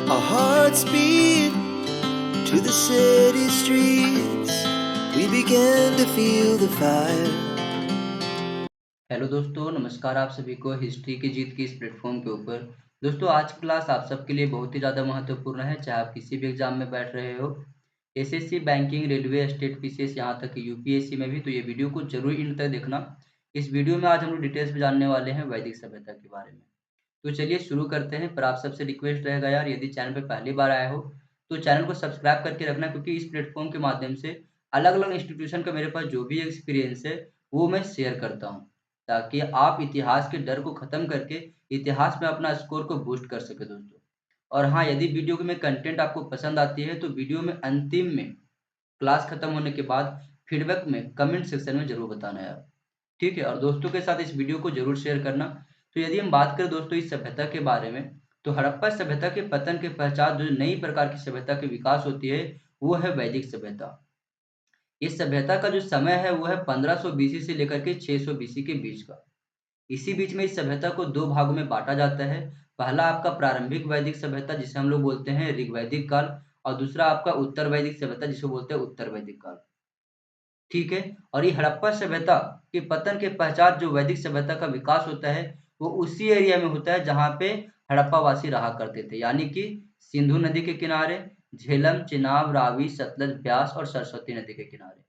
Our hearts beat to the city streets. We began to feel the fire. Hello दोस्तों, नमस्कार आप सभी को हिस्ट्री की जीत की इस प्लेटफॉर्म के ऊपर। दोस्तों, आज की क्लास आप सबके लिए बहुत ही ज़्यादा महत्वपूर्ण है, चाहे आप किसी भी एग्जाम में बैठ रहे हो, SSC, banking, railway, state PCS, यहाँ तक कि यूपीएससी में भी। तो ये वीडियो को जरूर इन तक देखना। इस वीडियो में आज हम लोग डिटेल्स में जानने वाले हैं वैदिक सभ्यता के बारे में। तो चलिए शुरू करते हैं। पर आप सबसे रिक्वेस्ट रहेगा यार, यदि चैनल पर पहली बार आए हो तो चैनल को सब्सक्राइब करके रखना, क्योंकि इस प्लेटफॉर्म के माध्यम से अलग अलग इंस्टीट्यूशन का मेरे पास जो भी एक्सपीरियंस है वो मैं शेयर करता हूँ, ताकि आप इतिहास के डर को खत्म करके इतिहास में अपना स्कोर को बूस्ट कर सके दोस्तों। और हाँ, यदि वीडियो में कंटेंट आपको पसंद आती है तो वीडियो में अंतिम में क्लास खत्म होने के बाद फीडबैक में कमेंट सेक्शन में जरूर बताना यार, ठीक है। और दोस्तों के साथ इस वीडियो को जरूर शेयर करना। तो यदि हम बात करें दोस्तों इस सभ्यता के बारे में, तो हड़प्पा सभ्यता के पतन के पश्चात जो नई प्रकार की सभ्यता के विकास होती है वो है वैदिक सभ्यता। इस सभ्यता का जो समय है वो है 1500 बीसी से लेकर के 600 बीसी के बीच का। इसी बीच में इस सभ्यता को दो भागों में बांटा जाता है। पहला आपका प्रारंभिक वैदिक सभ्यता जिसे हम लोग बोलते हैं ऋग्वैदिक काल, और दूसरा आपका उत्तर वैदिक सभ्यता जिसे बोलते हैं उत्तर वैदिक काल, ठीक है। और ये हड़प्पा सभ्यता के पतन के पश्चात जो वैदिक सभ्यता का विकास होता है वो उसी एरिया में होता है जहाँ पे हड़प्पा वासी रहा करते थे, यानी कि सिंधु नदी के किनारे, झेलम, चिनाब, रावी, सतलज, ब्यास और सरस्वती नदी के किनारे,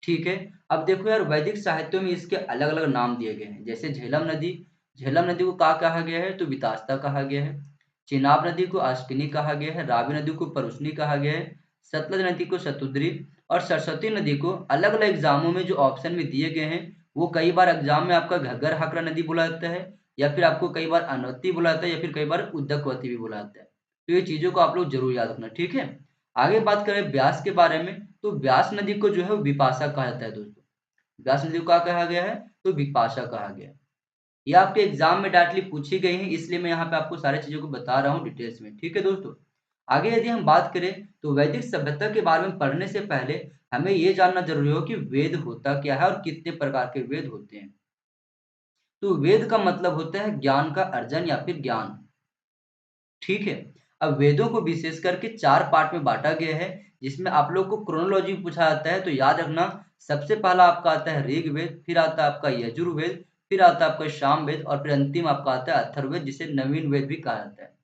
ठीक है। अब देखो यार, वैदिक साहित्यों में इसके अलग अलग नाम दिए गए हैं। जैसे झेलम नदी को क्या कहा गया है, तो वितास्ता कहा गया है। चिनाब नदी को अश्किनी कहा गया है। रावी नदी को परुष्णी कहा गया है। सतलज नदी को शतुद्री, और सरस्वती नदी को अलग अलग एग्जामों में जो ऑप्शन में दिए गए हैं वो कई बार एग्जाम में आपका घग्गर हाकरा नदी बोला जाता है, या फिर आपको कई बार अनवती बोला जाता है, या फिर कई बार उद्दकवती भी बोला जाता है। तो ये चीजों को आप लोग जरूर याद रखना, ठीक है। आगे बात करें ब्यास के बारे में, तो व्यास नदी को जो है वो विपाशा कहा जाता है दोस्तों। व्यास नदी को क्या कहा गया है, तो विपाशा कहा गया है। ये आपके एग्जाम में डायरेक्टली पूछी गई है, इसलिए मैं यहाँ पे आपको सारी चीजों को बता रहा हूँ डिटेल्स में, ठीक है दोस्तों। आगे यदि हम बात करें तो वैदिक सभ्यता के बारे में पढ़ने से पहले हमें ये जानना जरूरी हो कि वेद होता क्या है और कितने प्रकार के वेद होते हैं। तो वेद का मतलब होता है ज्ञान का अर्जन या फिर ज्ञान, ठीक है। अब वेदों को विशेष करके 4 पार्ट में बांटा गया है, जिसमें आप लोग को क्रोनोलॉजी पूछा जाता है। तो याद रखना, सबसे पहला आपका आता है ऋग्वेद, फिर आता है आपका यजुर्वेद, फिर आता है आपका सामवेद, और फिर अंतिम आपका आता है अथर्ववेद, जिसे नवीन वेद भी कहा जाता है,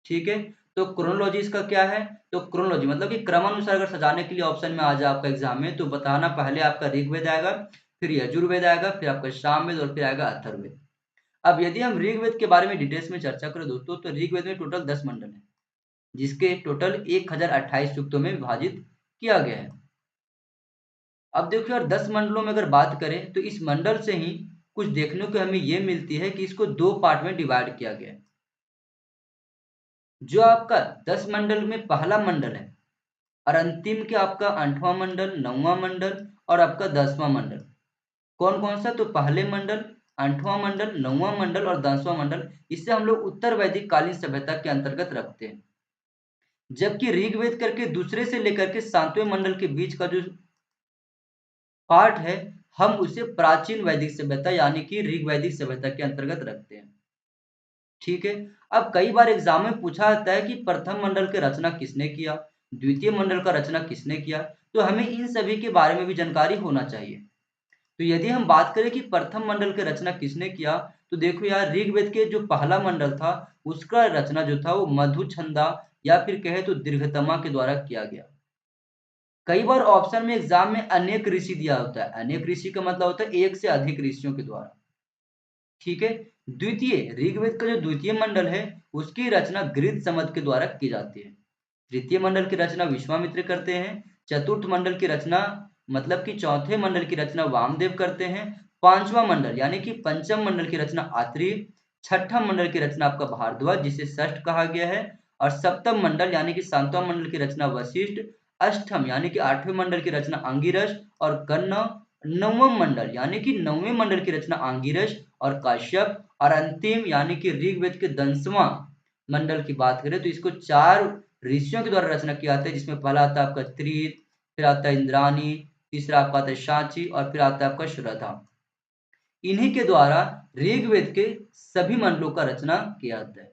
ठीक है। तो क्रोनोलॉजी इसका क्या है, तो क्रोनोलॉजी मतलब कि क्रमानुसार अगर सजाने के लिए ऑप्शन में आ जाए आपका एग्जाम में, तो बताना पहले आपका ऋग्वेद आएगा, फिर यजुर्वेद आएगा, फिर आपका सामवेद, और फिर आएगा अथर्ववेद। अब यदि हम ऋग्वेद के बारे में डिटेल्स में चर्चा करें दोस्तों, तो ऋग्वेद में टोटल 10 मंडल है, जिसके टोटल 1028 सूक्तों में विभाजित किया गया है। अब देखो यार, 10 मंडलों में अगर बात करें तो इस मंडल से ही कुछ देखने को हमें ये मिलती है कि इसको 2 पार्ट में डिवाइड किया गया है। जो आपका 10 मंडल में पहला मंडल है, और अंतिम के आपका 8वां मंडल, 9वां मंडल और आपका 10वां मंडल। कौन कौन सा, तो पहले मंडल, 8वां मंडल, 9वां मंडल और 10वां मंडल, इसे हम लोग उत्तर वैदिक कालीन सभ्यता के अंतर्गत रखते हैं। जबकि ऋग्वेद करके दूसरे से लेकर के 7वें मंडल के बीच का जो पार्ट है, हम उसे प्राचीन वैदिक सभ्यता यानी कि ऋग्वैदिक सभ्यता के अंतर्गत रखते हैं, ठीक है। अब कई बार एग्जाम में पूछा जाता है कि प्रथम मंडल की रचना किसने किया, द्वितीय मंडल का रचना किसने किया। तो हमें इन सभी के बारे में भी जानकारी होना चाहिए। तो यदि हम बात करें कि प्रथम मंडल की रचना किसने किया, तो देखो यार, ऋग्वेद के जो पहला मंडल था उसका रचना जो था वो मधुछंदा या फिर कहे तो दीर्घतमा के द्वारा किया गया। कई बार ऑप्शन में एग्जाम में अनेक ऋषि दिया होता है। अनेक ऋषि का मतलब होता है एक से अधिक ऋषियों के द्वारा, ठीक है। द्वितीय ऋग्वेद का जो द्वितीय मंडल है उसकी रचना गृध समद के द्वारा की जाती है। तृतीय मंडल की रचना विश्वामित्र करते हैं। चतुर्थ मंडल की रचना मतलब कि चौथे मंडल की रचना वामदेव करते हैं। पांचवा मंडल यानी कि पंचम मंडल की रचना आत्रेय। छठा मंडल की रचना आपका भारद्वाज जिसे षष्ठ कहा गया है। और सप्तम मंडल यानी कि 7वां मंडल की रचना वशिष्ठ। अष्टम यानी कि 8वें मंडल की रचना अंगिरस और कर्ण। नवम मंडल यानी कि 9वें मंडल की रचना आंगिरस और काश्यप। और अंतिम यानी कि ऋग्वेद के 10वां मंडल की बात करें तो इसको 4 ऋषियों के द्वारा रचना किया जाता है, जिसमें पहला आता है आपका त्रित, फिर आता है इंद्राणी, तीसरा आपका आता है शाची और फिर आता है आपका श्रद्धा। इन्हीं के द्वारा ऋग्वेद के सभी मंडलों का रचना किया जाता है।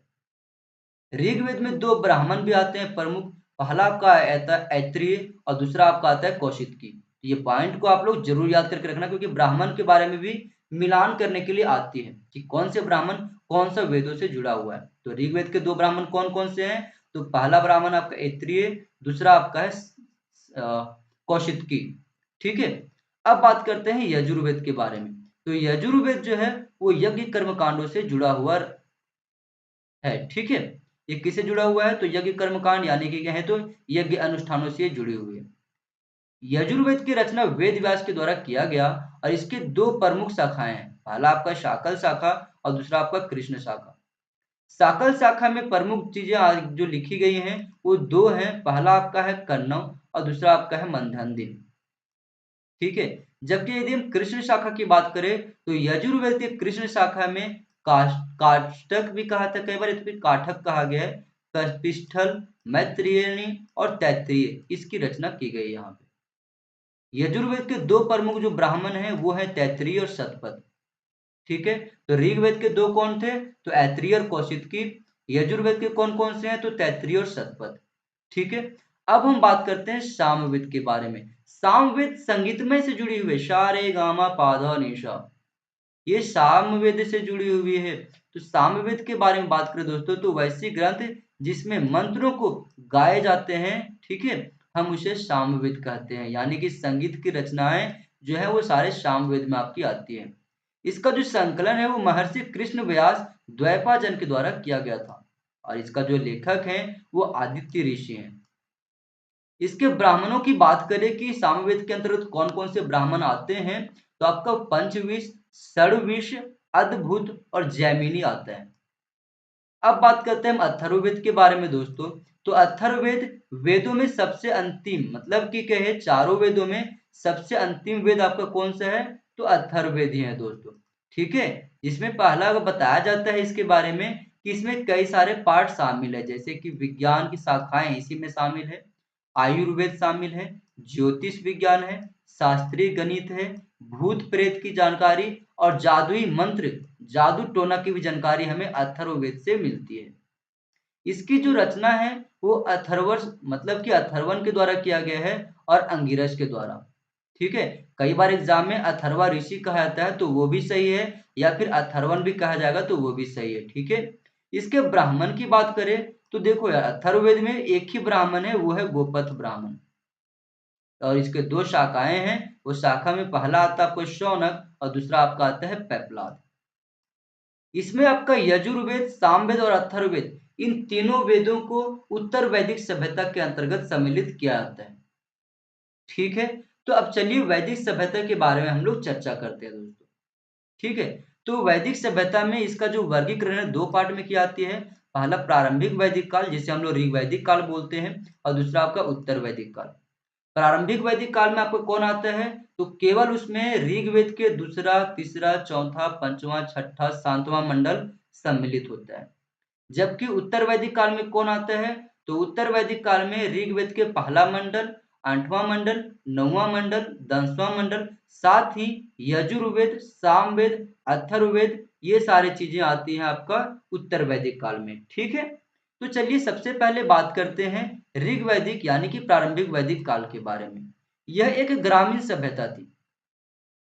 ऋग्वेद में दो ब्राह्मण भी आते हैं प्रमुख। पहला आपका आता है ऐत्रेय और दूसरा आपका आता है कौशिकी। ये पॉइंट को आप लोग जरूर याद करके रखना, क्योंकि ब्राह्मण के बारे में भी मिलान करने के लिए आती है कि कौन से ब्राह्मण कौन सा वेदों से जुड़ा हुआ है। तो ऋग्वेद के दो ब्राह्मण कौन कौन से हैं? तो पहला ब्राह्मण आपका ऐत्रेय, दूसरा आपका है कौशिकी। ठीक है, अब बात करते हैं यजुर्वेद के बारे में। तो यजुर्वेद जो है वो यज्ञ कर्मकांडों से जुड़ा हुआ है। ठीक है, ये किससे जुड़ा हुआ है? तो यज्ञ कर्मकांड यानी कि क्या है, तो यज्ञ अनुष्ठानों से जुड़ी हुई है। यजुर्वेद की रचना वेद व्यास के द्वारा किया गया और इसके दो प्रमुख शाखाएं हैं। पहला आपका शाकल शाखा और दूसरा आपका कृष्ण शाखा। शाकल शाखा में प्रमुख चीजें जो लिखी गई हैं वो दो हैं। पहला आपका है कन्नव और दूसरा आपका है मंदन्दी। ठीक है, जबकि यदि हम कृष्ण शाखा की बात करें तो यजुर्वेद के कृष्ण शाखा में काष्टक भी कहा था, कई बार इसको काठक कहा गया है, कपिष्ठल, मैत्रेयनी और तैत्तिरीय इसकी रचना की गई है। यहाँ पे यजुर्वेद के दो प्रमुख जो ब्राह्मण हैं वो है तैत्तिरीय और शतपथ। ठीक है, तो ऋग्वेद के दो कौन थे? तो ऐत्रेय और कौशिकी। यजुर्वेद के कौन कौन से हैं? तो तैत्तिरीय और शतपथ। ठीक है, अब हम बात करते हैं सामवेद के बारे में। सामवेद संगीतमय से जुड़ी हुई, सा रे गा मा पा धा नि सा, ये सामवेद से जुड़ी हुई है। तो सामवेद के बारे में बात करें दोस्तों तो वैसी ग्रंथ जिसमें मंत्रों को गाए जाते हैं, ठीक है, हम उसे सामवेद कहते हैं। यानी कि संगीत की रचनाएं जो है वो सारे सामवेद में आपकी आती है। इसका जो संकलन है वो महर्षि कृष्ण व्यास द्वैपायन के द्वारा किया गया था और इसका जो लेखक है वो आदित्य ऋषि हैं। इसके ब्राह्मणों की बात करें कि सामवेद के अंतर्गत कौन कौन से ब्राह्मण आते हैं, तो आपका पंचविश, षड्विश, अद्भुत और जैमिनी आता है। अब बात करते हैं हम अथर्ववेद के बारे में दोस्तों। तो अथर्ववेद वेदों में सबसे अंतिम, मतलब कि कहे चारों वेदों में सबसे अंतिम वेद आपका कौन सा है? तो अथर्ववेद ही है दोस्तों। ठीक है, इसमें पहला बताया जाता है इसके बारे में कि इसमें कई सारे पार्ट शामिल है, जैसे कि विज्ञान की शाखाएं इसी में शामिल है, आयुर्वेद शामिल है, ज्योतिष विज्ञान है, शास्त्रीय गणित है, भूत प्रेत की जानकारी और जादुई मंत्र, जादू टोना की भी जानकारी हमें अथर्ववेद से मिलती है। इसकी जो रचना है वो अथर्वण, मतलब कि अथर्वण के द्वारा किया गया है और अंगिरस के द्वारा। ठीक है, कई बार एग्जाम में अथर्वा ऋषि कहा जाता है तो वो भी सही है, या फिर अथर्वण भी कहा जाएगा तो वो भी सही है। ठीक है, इसके ब्राह्मण की बात करें तो देखो यार, अथर्ववेद में एक ही ब्राह्मण है, वो है गोपथ ब्राह्मण। और इसके दो शाखाएं हैं, उस शाखा में पहला आता है आपको शौनक और दूसरा आपका आता है पेपलाद। इसमें आपका यजुर्वेद, सामवेद और अथर्ववेद इन तीनों वेदों को उत्तर वैदिक सभ्यता के अंतर्गत सम्मिलित किया जाता है। ठीक है, तो अब चलिए वैदिक सभ्यता के बारे में हम लोग चर्चा करते हैं दोस्तों। ठीक है, तो वैदिक सभ्यता में इसका जो वर्गीकरण है दो पार्ट में की जाती है। पहला प्रारंभिक वैदिक काल जिसे हम लोग ऋग्वैदिक काल बोलते हैं और दूसरा आपका उत्तर वैदिक काल। प्रारंभिक वैदिक काल में आपको कौन आता है? तो केवल उसमें ऋग्वेद के दूसरा, तीसरा, चौथा, पंचवां, छठा, सातवां मंडल सम्मिलित होता है। जबकि उत्तर वैदिक काल में कौन आता है? तो उत्तर वैदिक काल में ऋग्वेद के पहला मंडल, आठवां मंडल, नौवां मंडल, 10वां मंडल, साथ ही यजुर्वेद, सामवेद, अथर्ववेद ये सारी चीजें आती हैं आपका उत्तर वैदिक काल में। ठीक है, तो चलिए सबसे पहले बात करते हैं ऋग्वैदिक यानी कि प्रारंभिक वैदिक काल के बारे में। यह एक ग्रामीण सभ्यता थी।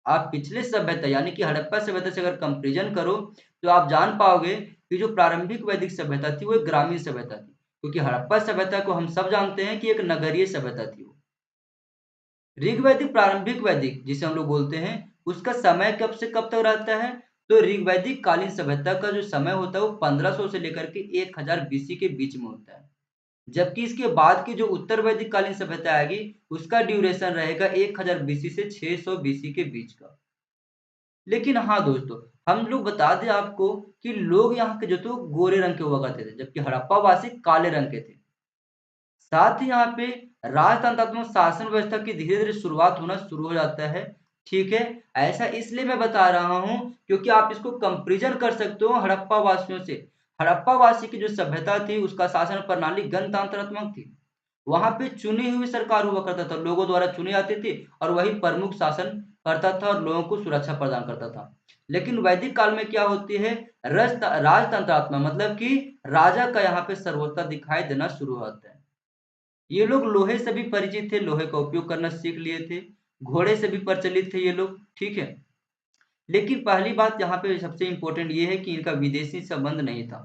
आप पिछले सभ्यता यानी कि हड़प्पा सभ्यता से अगर कंपैरिजन करो तो आप जान पाओगे कि जो प्रारंभिक वैदिक सभ्यता थी वो एक ग्रामीण सभ्यता थी, क्योंकि हड़प्पा सभ्यता को हम सब जानते हैं कि एक नगरीय सभ्यता थी वो। ऋग्वैदिक, प्रारंभिक वैदिक जिसे हम लोग बोलते हैं, उसका समय कब से कब तक रहता है? तो ऋग्वैदिक कालीन सभ्यता का जो समय होता है वो 1500 से लेकर के 1000 बीसी के बीच में होता है। जबकि इसके बाद की जो उत्तर वैदिक कालीन सभ्यता आएगी उसका ड्यूरेशन रहेगा 1000 बीसी से 600 बीसी के बीच का। लेकिन हाँ दोस्तों, हम लोग बता दें आपको कि लोग यहाँ के जो थे वो गोरे रंग के हुआ करते थे, जबकि हड़प्पा वासी काले रंग के थे। साथ ही यहाँ पे राजतंत्रात्मक शासन व्यवस्था की धीरे-धीरे शुरुआत होना शुरू हो जाता है। ठीक है, ऐसा इसलिए मैं बता रहा हूँ क्योंकि आप इसको कंपैरिजन कर सकते हो हड़प्पा वासियों से। हड़प्पा वासी की जो सभ्यता थी उसका शासन प्रणाली गणतंत्रात्मक थी। वहाँ पे चुनी हुई सरकार हुआ करता था, लोगों द्वारा चुनी जाती थी और वही प्रमुख शासन करता था और लोगों को सुरक्षा प्रदान करता था। लेकिन वैदिक काल में क्या होती है, राजतंत्रात्मक मतलब कि राजा का यहाँ पे सर्वोत्ता दिखाई देना शुरू होता है। ये लोग लोहे से भी परिचित थे, लोहे का उपयोग करना सीख लिए थे, घोड़े से भी प्रचलित थे ये लोग, ठीक है। लेकिन पहली बात यहाँ पे सबसे इम्पोर्टेंट ये है कि इनका विदेशी संबंध नहीं था।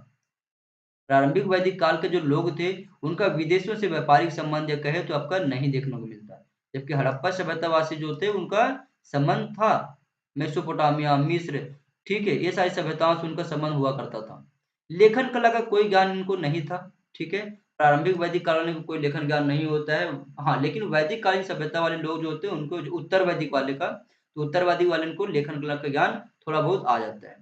प्रारंभिक वैदिक काल के जो लोग थे, उनका विदेशों से व्यापारिक संबंध या कहे तो आपका नहीं देखने को मिलता है। जबकि हड़प्पा सभ्यतावासी जो थे, उनका संबंध था मेसोपोटामिया, मिस्र, ठीक है, ये सारी सभ्यताओं से उनका संबंध हुआ करता था। लेखन कला का कोई ज्ञान इनको नहीं था, ठीक है। प्रारंभिक वैदिक काल में कोई लेखन ज्ञान नहीं होता है। हाँ, लेकिन वैदिक कालीन सभ्यता वाले लोग जो होते हैं, उनको उत्तर वैदिक वाले का, तो उत्तर वैदिक वाले को लेखन कला का ज्ञान थोड़ा बहुत आ जाता है।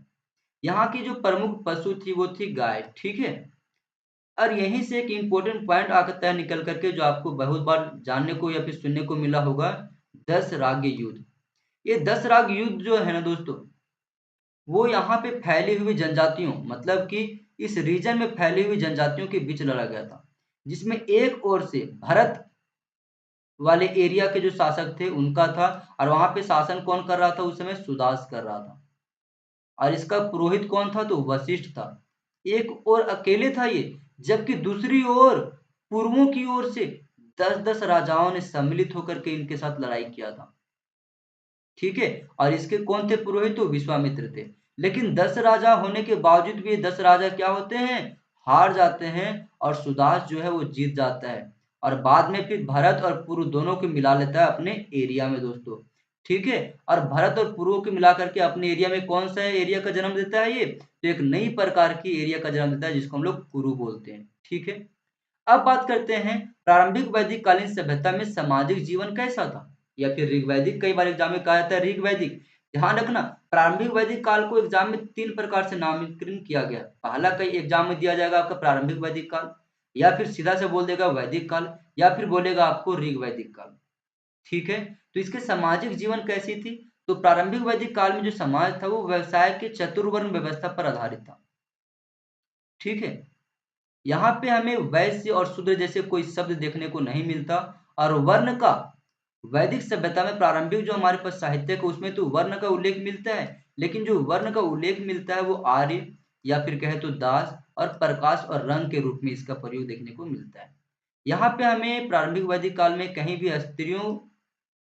यहाँ की जो प्रमुख पशु थी वो थी गाय, ठीक है। और यहीं से एक इम्पोर्टेंट पॉइंट आता है निकल करके, जो आपको बहुत बार जानने को या फिर सुनने को मिला होगा, 10 राज्य युद्ध। ये 10 राज्य युद्ध जो है ना दोस्तों, वो यहाँ पे फैली हुई जनजातियों, मतलब कि इस रीजन में फैली हुई जनजातियों के बीच लड़ा गया था। जिसमें एक ओर से भरत वाले एरिया के जो शासक थे उनका था, और वहां पे शासन कौन कर रहा था उस समय, सुदास कर रहा था। और इसका पुरोहित कौन था, तो वशिष्ठ था। एक और अकेले था ये, जबकि दूसरी ओर पूर्वों की ओर से 10-10 राजाओं ने सम्मिलित होकर के इनके साथ लड़ाई किया था, ठीक है। और इसके कौन थे पुरोहित, तो विश्वामित्र थे। लेकिन 10 राजा होने के बावजूद भी ये 10 राजा क्या होते हैं, हार जाते हैं, और सुदास जो है वो जीत जाता है। और बाद में फिर भरत और पुरु दोनों को मिला लेता है अपने एरिया में दोस्तों, ठीक है। और भरत और पुरु को मिला करके अपने एरिया में कौन सा एरिया का जन्म देता है ये, तो एक नई प्रकार की एरिया का जन्म देता है, जिसको हम लोग कुरु बोलते हैं, ठीक है। अब बात करते हैं प्रारंभिक वैदिक कालीन सभ्यता में सामाजिक जीवन कैसा था, या फिर ऋग्वैदिक, कई बार एग्जाम में कहा जाता है ऋग्वैदिक। ध्यान रखना, प्रारंभिक वैदिक काल को एग्जाम में 3 प्रकार से नामांकन किया गया। पहला कई एग्जाम में दिया जाएगा आपका प्रारंभिक वैदिक काल, या फिर सीधा से बोल देगा वैदिक काल, या फिर बोलेगा आपको ऋग्वैदिक काल, ठीक है। तो इसके सामाजिक जीवन कैसी थी, तो प्रारंभिक वैदिक काल में जो समाज था वो व्यवसाय के चतुर्वर्ण व्यवस्था पर आधारित था, ठीक है। यहाँ पे हमें वैश्य और शूद्र जैसे कोई शब्द देखने को नहीं मिलता। और वर्ण का वैदिक सभ्यता में प्रारंभिक जो हमारे पास साहित्य है उसमें तो वर्ण का उल्लेख मिलता है, लेकिन जो वर्ण का उल्लेख मिलता है वो आर्य, या फिर कहे तो दास और प्रकाश और रंग के रूप में इसका प्रयोग देखने को मिलता है। यहाँ पे हमें प्रारंभिक वैदिक काल में कहीं भी स्त्रियों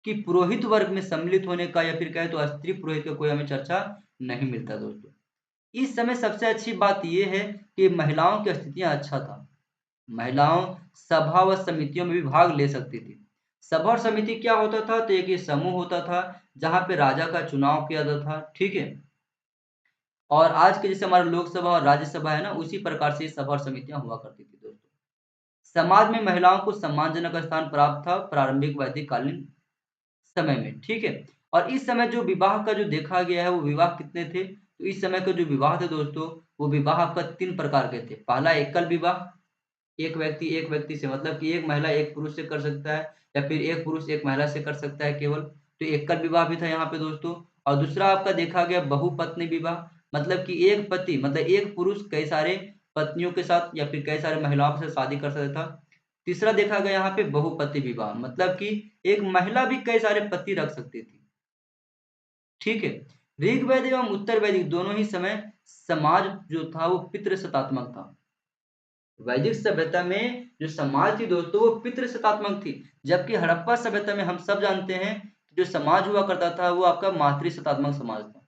की पुरोहित वर्ग में सम्मिलित होने का, या फिर कहे तो स्त्री पुरोहित का कोई हमें चर्चा नहीं मिलता दोस्तों। इस समय सबसे अच्छी बात यह है कि महिलाओं की स्थितियां अच्छा था। महिलाओं सभा व समितियों में भी भाग ले सकती थी। सभा और समिति क्या होता था, तो एक ये समूह होता था जहां पे राजा का चुनाव किया जाता था, ठीक है। और आज के जैसे हमारा लोकसभा और राज्यसभा है ना, उसी प्रकार से सभा और समितियां हुआ करती थी दोस्तों। समाज में महिलाओं को सम्मानजनक स्थान प्राप्त था प्रारंभिक वैदिक कालीन समय में, ठीक है। और इस समय जो विवाह का जो देखा गया है, वो विवाह कितने थे, तो इस समय का जो विवाह थे दोस्तों, वो विवाह आपका 3 प्रकार के थे। पहला एकल विवाह, एक व्यक्ति से मतलब कि एक महिला एक पुरुष से कर सकता है, या फिर एक पुरुष एक महिला से कर सकता है केवल, तो एकल विवाह भी था यहाँ पे दोस्तों। और दूसरा आपका देखा गया बहुपत्नी विवाह, मतलब कि एक पति मतलब एक पुरुष कई सारे पत्नियों के साथ या फिर कई सारे महिलाओं से शादी कर सकता था। तीसरा देखा गया यहाँ पे बहुपति विवाह, मतलब कि एक महिला भी कई सारे पति रख सकती थी, ठीक है। ऋग्वैदिक एवं उत्तर वैदिक दोनों ही समय समाज जो था वो पितृसत्तात्मक था। वैदिक सभ्यता में जो समाज थी दोस्तों वो पितृसत्तात्मक थी, जबकि हड़प्पा सभ्यता में हम सब जानते हैं जो समाज हुआ करता था वो आपका मातृसत्तात्मक समाज था,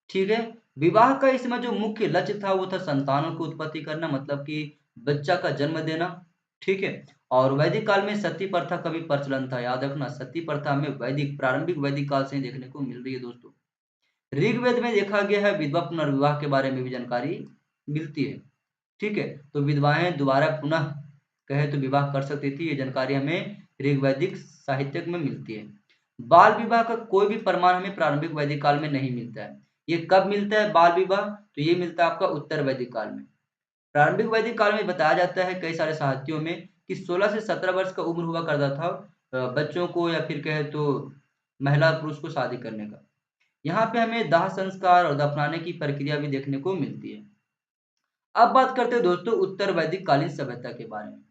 ठीक है। विवाह का इसमें जो मुख्य लक्ष्य था वो था संतानों को उत्पत्ति करना, मतलब कि बच्चा का जन्म देना, ठीक है। और वैदिक काल में सती प्रथा का भी प्रचलन था। याद रखना, सती प्रथा हमें वैदिक प्रारंभिक वैदिक काल से ही देखने को मिल रही है दोस्तों। ऋग्वेद में देखा गया है विधवा पुनर्विवाह के बारे में भी जानकारी मिलती है, ठीक है। तो विधवाएं दोबारा पुनः कहे तो विवाह कर सकती थी, ये जानकारी हमें ऋग्वैदिक साहित्य में मिलती है। बाल विवाह का कोई भी प्रमाण हमें प्रारंभिक वैदिक काल में नहीं मिलता है। ये कब मिलता है बाल विवाह, तो ये मिलता है आपका उत्तर वैदिक काल में। प्रारंभिक वैदिक काल में बताया जाता है कई सारे साहित्यों में कि 16 से 17 वर्ष का उम्र हुआ करता था बच्चों को या फिर कहे तो महिला पुरुष को शादी करने का। यहाँ पे हमें दाह संस्कार और दफनाने की प्रक्रिया भी देखने को मिलती है। अब बात करते हैं दोस्तों उत्तर वैदिक कालीन सभ्यता के बारे में।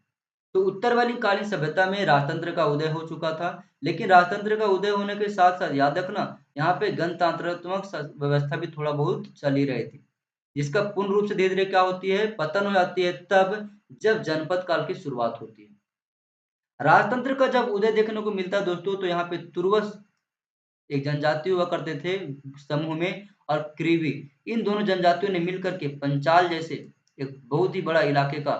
तो उत्तर वाली कालीन सभ्यता में राजतंत्र का उदय हो चुका था, लेकिन राजतंत्र का उदय होने के साथ साथ याद रखना, यहाँ पे गणतंत्रात्मक व्यवस्था भी थोड़ा बहुत चल ही रही थी, जिसका पूर्ण रूप से धीरे धीरे क्या होती है, पतन हो जाती है तब जब जनपद काल की शुरुआत होती है। राजतंत्र का जब उदय देखने को मिलता है दोस्तों, तो यहाँ पे तुर्वस एक जनजाति हुआ करते थे समूह में, और क्रीवी, इन दोनों जनजातियों ने मिलकर के पंचाल जैसे एक बहुत ही बड़ा इलाके का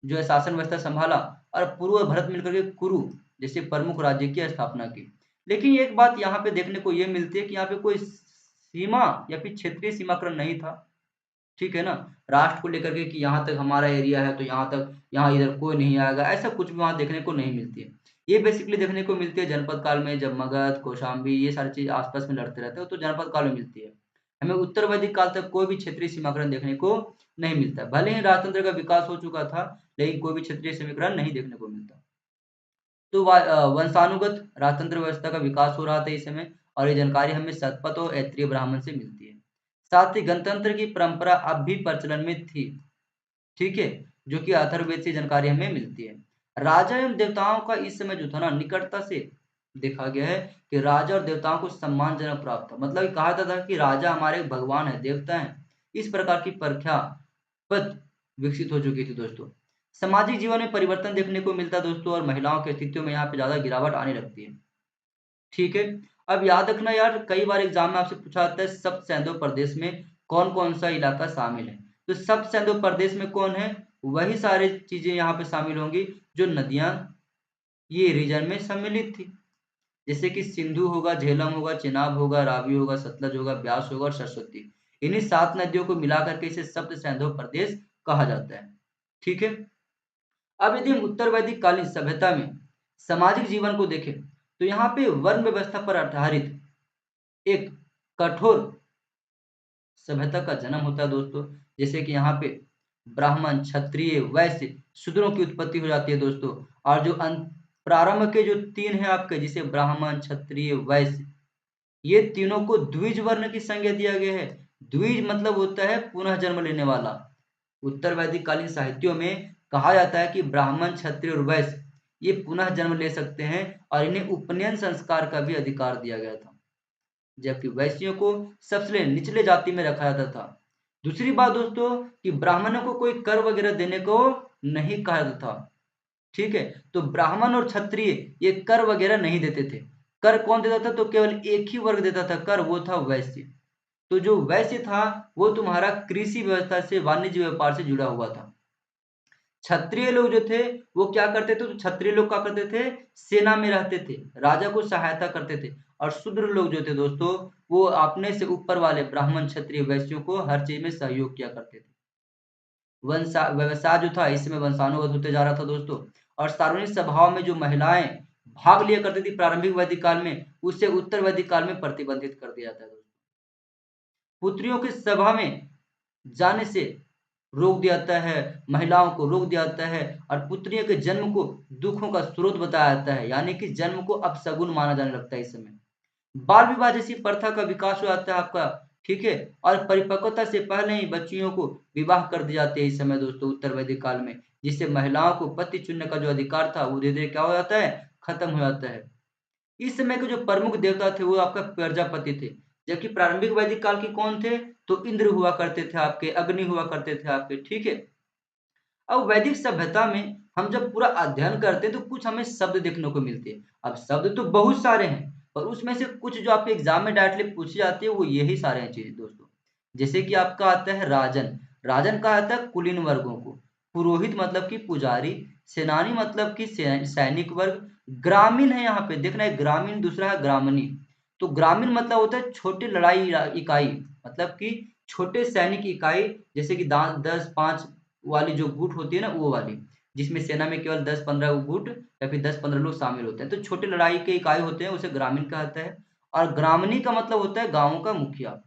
जो है शासन व्यवस्था संभाला, और पूर्व भरत मिलकर के कुरु जैसे प्रमुख राज्य की स्थापना की। लेकिन एक बात यहाँ पे देखने को ये मिलती है कि यहाँ पे कोई सीमा या फिर क्षेत्रीय सीमाकरण नहीं था, ठीक है ना? राष्ट्र को लेकर के कि यहाँ तक हमारा एरिया है तो यहाँ तक, यहाँ इधर कोई नहीं आएगा, ऐसा कुछ भी वहाँ देखने को नहीं मिलती है। ये बेसिकली देखने को मिलती है जनपद काल में, जब मगध, कौशाम्बी ये सारी चीज़ आस-पास में लड़ते रहते हैं, तो जनपद काल में मिलती है। हमें उत्तर वैदिक काल तक कोई भी क्षेत्रीय सीमाकरण देखने को नहीं मिलता। भले ही राजतंत्र का विकास हो चुका था, लेकिन कोई भी क्षेत्रीय समीकरण नहीं देखने को मिलता। तो वंशानुगत राजतंत्र व्यवस्था का विकास हो रहा था इस समय, और ये जानकारी हमें शतपथ और ऐत्रीय ब्राह्मण से मिलती है। साथ ही गणतंत्र की परंपरा अब भी प्रचलन में थी, ठीक है, जो कि अथर्ववेद से जानकारी हमें मिलती है। राजा एवं देवताओं का इस समय जो था ना, निकटता से देखा गया है कि राजा और देवताओं को सम्मानजनक प्राप्त था, मतलब कहा जाता था कि राजा हमारे भगवान है, देवता हैं। इस प्रकार की प्रख्या पद विकसित हो चुकी थी दोस्तों। सामाजिक जीवन में परिवर्तन देखने को मिलता है दोस्तों, और महिलाओं के अस्तित्व में यहाँ पे ज्यादा गिरावट आने लगती है, ठीक है। अब याद रखना यार, कई बार एग्जाम में आपसे पूछा जाता है सप्त सैंधव प्रदेश में कौन कौन सा इलाका शामिल है। तो सप्त सैंधव प्रदेश में कौन है, वही सारी चीजें यहाँ पे शामिल होंगी जो नदियां ये रीजन में सम्मिलित थी, जैसे कि सिंधु होगा, झेलम होगा, चेनाब होगा, रावी होगा, सतलज होगा, ब्यास होगा और सरस्वती। इन्हीं 7 नदियों को मिलाकर के इसे सप्त सैंधव प्रदेश कहा जाता है, ठीक है। अब यदि हम उत्तर वैदिक कालीन सभ्यता में सामाजिक जीवन को देखें, तो यहाँ पे वर्ण व्यवस्था पर आधारित एक कठोर सभ्यता का जन्म होता है दोस्तों। जैसे कि यहाँ पे ब्राह्मण, क्षत्रिय, वैश्य, शूद्रों की उत्पत्ति हो जाती है दोस्तों। और जो प्रारंभ के जो 3 हैं आपके, जिसे ब्राह्मण, क्षत्रिय, वैश्य, ये तीनों को द्विज वर्ण की संज्ञा दिया गया है। द्विज मतलब होता है पुनः जन्म लेने वाला। उत्तर वैदिक कालीन साहित्यों में कहा जाता है कि ब्राह्मण, क्षत्रिय और वैश्य ये पुनः जन्म ले सकते हैं, और इन्हें उपनयन संस्कार का भी अधिकार दिया गया था, जबकि वैश्यों को सबसे निचले जाति में रखा जाता था। दूसरी बात दोस्तों, कि ब्राह्मणों को कोई कर वगैरह देने को नहीं कहा जाता था, ठीक है। तो ब्राह्मण और क्षत्रिय ये कर वगैरह नहीं देते थे। कर कौन देता था, तो केवल एक ही वर्ग देता था कर, वो था वैश्य। तो जो वैश्य था वो तुम्हारा कृषि व्यवस्था से, वाणिज्य व्यापार से जुड़ा हुआ था। क्षत्रिय लोग जो थे वो क्या करते थे, तो क्षत्रिय लोग क्या करते थे, सेना में रहते थे, राजा को सहायता करते थे। और शूद्र लोग जो थे दोस्तों, वो अपने से ऊपर वाले ब्राह्मण, क्षत्रिय, वैश्यों को हर चीज में सहयोग किया करते थे। व्यवसाय जो था इसमें वंशानुगत होते जा रहा था दोस्तों। और सार्वजनिक सभाओं में जो महिलाएं भाग लिया करती थी प्रारंभिक वैदिक काल में, उसे उत्तर वैदिक काल में प्रतिबंधित कर दिया जाता है दोस्तों। पुत्रियों की सभा में जाने से रोक दिया जाता है, महिलाओं को रोक दिया जाता है, और पुत्रियों के जन्म को दुखों का स्रोत बताया जाता है, यानी कि जन्म को अपशगुन माना जाने लगता है इस समय। बाल विवाह जैसी प्रथा का विकास हो जाता है आपका, ठीक है। और परिपक्वता से पहले ही बच्चियों को विवाह कर दी जाती है इस समय दोस्तों उत्तर वैदिक काल में, जिससे महिलाओं को पति चुनने का जो अधिकार था वो धीरे धीरे क्या हो जाता है, खत्म हो जाता है। इस समय के जो प्रमुख देवता थे वो आपका प्रजापति थे, जबकि प्रारंभिक वैदिक काल के कौन थे, तो इंद्र हुआ करते थे आपके, अग्नि हुआ करते थे आपके, ठीक है। अब वैदिक सभ्यता में हम जब पूरा अध्ययन करते हैं तो कुछ हमें शब्द देखने को मिलते हैं। अब शब्द तो बहुत सारे हैं, पर उसमें से कुछ जो आपके एग्जाम में डायरेक्टली पूछी जाती है वो यही सारे हैं चीजें दोस्तों। जैसे कि आपका आता है राजन। राजन कहा जाता है कुलीन वर्गों को। पुरोहित मतलब कि पुजारी। सेनानी मतलब कि सैनिक वर्ग। ग्रामीण है यहाँ पे देखना है, ग्रामीण, दूसरा है ग्रामणी। तो ग्रामीण मतलब होता है छोटे लड़ाई इकाई, मतलब कि छोटे सैनिक इकाई, जैसे कि 10-5 वाली जो गुट होती है ना, वो वाली, जिसमें सेना में केवल 10-15 गुट या फिर 10-15 लोग शामिल होते हैं। तो छोटे लड़ाई के इकाई होते हैं, उसे ग्रामीण कहता है। और ग्रामणी का मतलब होता है गाँव का मुखिया,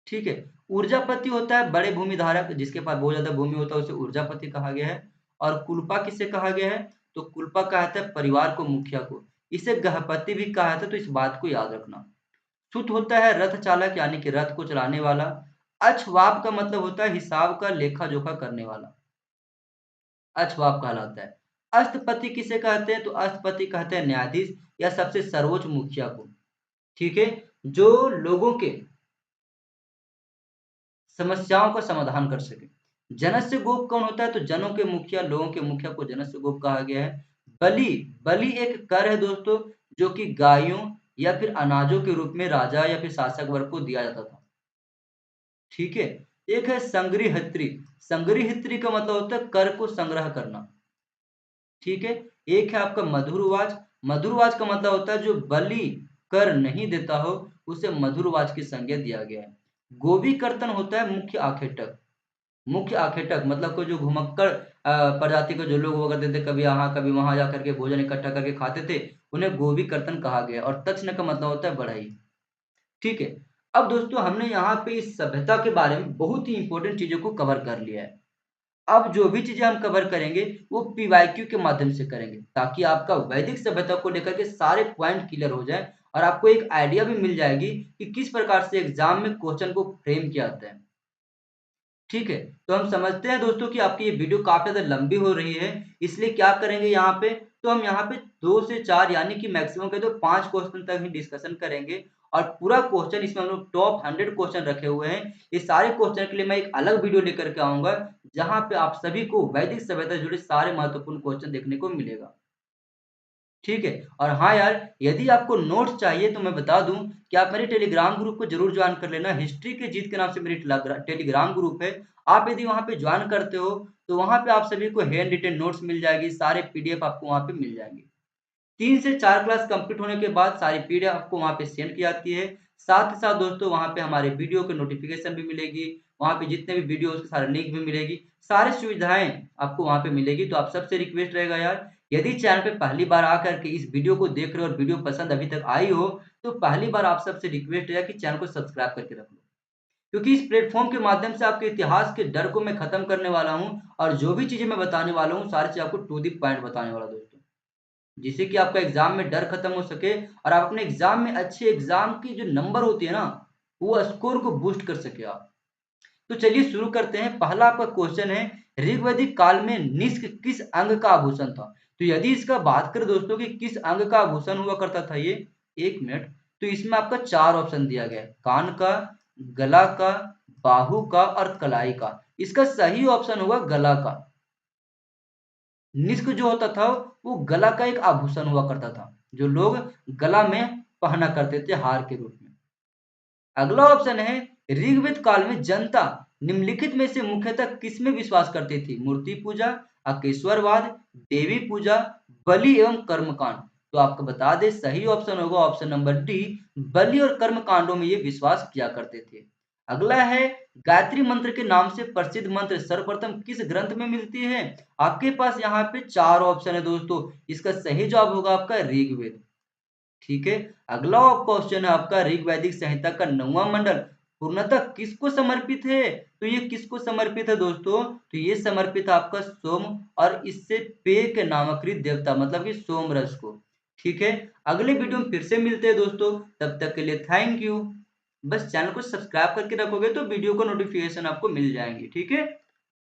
ठीक है। ऊर्जापति होता है बड़े भूमि धारक, जिसके पास बहुत ज्यादा भूमि होता है उसे ऊर्जापति कहा गया है। और कुलपा किसे कहा गया है, तो कुलपा कहता है परिवार को, मुखिया को। इसे गृहपति भी कहा जाता है, तो इस बात को याद रखना। सुत होता है रथ चालक, यानी कि रथ को चलाने वाला। अक्षवाप का मतलब होता है हिसाब का लेखा जोखा करने वाला, अक्षवाप कहलाता है। अष्टपति किसे कहते हैं? तो अष्टपति कहते हैं न्यायाधीश या सबसे सर्वोच्च मुखिया को, ठीक है, जो लोगों के समस्याओं का समाधान कर सके। जनस्य गोप कौन होता है? तो जनों के मुखिया, लोगों के मुखिया को जनस्य गोप कहा गया है। बलि, बलि एक कर है दोस्तों, जो कि गायों या फिर अनाजों के रूप में राजा या फिर शासक वर्ग को दिया जाता था, ठीक है। एक है संग्रहित्री, संग्रहित्री का मतलब होता है कर को संग्रह करना, ठीक है। एक है आपका मधुरवाच, मधुरवाच का मतलब होता है जो बलि कर नहीं देता हो उसे मधुरवाच की संज्ञा दिया गया है। गोभी कर्तन होता है मुख्य आखेटक, मुख्य आखेटक मतलब को जो घुमक्कड़ प्रजाति के जो लोग हुआ करते थे, कभी यहाँ कभी वहां जा करके भोजन इकट्ठा करके खाते थे, उन्हें गोभी कर्तन कहा गया। और तक्षण का मतलब होता है बढ़ई, ठीक है। अब दोस्तों हमने यहाँ पे इस सभ्यता के बारे में बहुत ही इंपॉर्टेंट चीजों को कवर कर लिया है। अब जो भी चीजें हम कवर करेंगे वो पीवाईक्यू के माध्यम से करेंगे, ताकि आपका वैदिक सभ्यता को लेकर के सारे पॉइंट क्लियर हो जाए और आपको एक आइडिया भी मिल जाएगी कि किस प्रकार से एग्जाम में क्वेश्चन को फ्रेम किया जाता है, ठीक है। तो हम समझते हैं दोस्तों कि आपकी ये वीडियो काफ़ी ज़्यादा लंबी हो रही है, इसलिए क्या करेंगे यहाँ पे, तो हम यहाँ पे 2 से 4 यानी कि मैक्सिमम कहें तो 5 क्वेश्चन तक ही डिस्कशन करेंगे और पूरा क्वेश्चन इसमें हम लोग टॉप 100 क्वेश्चन रखे हुए हैं। ये सारे क्वेश्चन के लिए मैं एक अलग वीडियो लेकर के आऊँगा, जहाँ पे आप सभी को वैदिक सभ्यता से जुड़े सारे महत्वपूर्ण क्वेश्चन देखने को मिलेगा। ठीक है। और हाँ यार, यदि आपको नोट्स चाहिए तो मैं बता दूं कि आप मेरे टेलीग्राम ग्रुप को जरूर ज्वाइन कर लेना। हिस्ट्री के जीत के नाम से मेरी टेलीग्राम ग्रुप है। आप यदि वहां पे ज्वाइन करते हो तो वहां पे आप सभी को हैंड रिटेन नोट्स मिल जाएगी, सारे पीडीएफ आपको वहां पे मिल जाएंगे। 3 से 4 क्लास कंप्लीट होने के बाद सारी पीडीएफ आपको वहाँ पे सेंड की जाती है। साथ ही साथ दोस्तों वहाँ पे हमारे वीडियो की नोटिफ़िकेशन भी मिलेगी, वहाँ पे जितने भी वीडियो उसके सारे लिंक भी मिलेगी, सारी सुविधाएँ आपको वहाँ पे मिलेगी। तो आप सबसे रिक्वेस्ट रहेगा यार, यदि चैनल पे पहली बार आकर के इस वीडियो को देख रहे हो और वीडियो पसंद अभी तक आई हो, तो पहली बार आप सबसे रिक्वेस्ट है कि चैनल को सब्सक्राइब करके रख लो। क्योंकि इस प्लेटफ़ॉर्म के माध्यम से आपके इतिहास के डर को मैं खत्म करने वाला हूँ और जो भी चीज़ें मैं बताने वाला हूँ, सारी चीज़ आपको टू द पॉइंट बताने वाला हूँ दोस्तों। जिससे कि आपका एग्ज़ाम में डर खत्म हो सके और आप अपने एग्ज़ाम में अच्छे एग्ज़ाम की जो नंबर होती है ना, वो स्कोर को बूस्ट कर सके आप। तो चलिए शुरू करते हैं। पहला आपका क्वेश्चन है, ऋग्वैदिक काल में निष्क किस अंग का आभूषण था? तो यदि इसका बात करें दोस्तों कि किस अंग का आभूषण हुआ करता था ये, 1 मिनट, तो इसमें आपका 4 ऑप्शन दिया गया है। कान का, गला का, बाहु का और कलाई का। इसका सही ऑप्शन होगा गला का। निष्क जो होता था वो गला का एक आभूषण हुआ करता था, जो लोग गला में पहना करते थे हार के रूप में। अगला ऑप्शन है, ऋग्वेद काल में जनता निम्नलिखित में से मुख्यतः किसमें विश्वास करती थी? मूर्ति पूजा, अकेश्वरवाद, देवी पूजा, बलि एवं कर्मकांड। तो आपको बता दें सही ऑप्शन होगा ऑप्शन नंबर डी, बलि और कर्मकांडों में ये विश्वास किया करते थे। अगला है, गायत्री मंत्र के नाम से प्रसिद्ध मंत्र सर्वप्रथम किस ग्रंथ में मिलती है? आपके पास यहाँ पे 4 ऑप्शन है दोस्तों, इसका सही जवाब होगा आपका ऋग्वेद। ठीक है। अगला क्वेश्चन है आपका, ऋग वैदिक संहिता का 9वां मंडल पूर्णतः किसको समर्पित है? तो ये किसको समर्पित है दोस्तों? तो ये समर्पित है आपका सोम और इससे पेय के नामकृत देवता मतलब कि सोमरस को। ठीक है। अगले वीडियो में फिर से मिलते हैं दोस्तों, तब तक के लिए थैंक यू। बस चैनल को सब्सक्राइब करके रखोगे तो वीडियो को नोटिफिकेशन आपको मिल जाएंगे, ठीक है।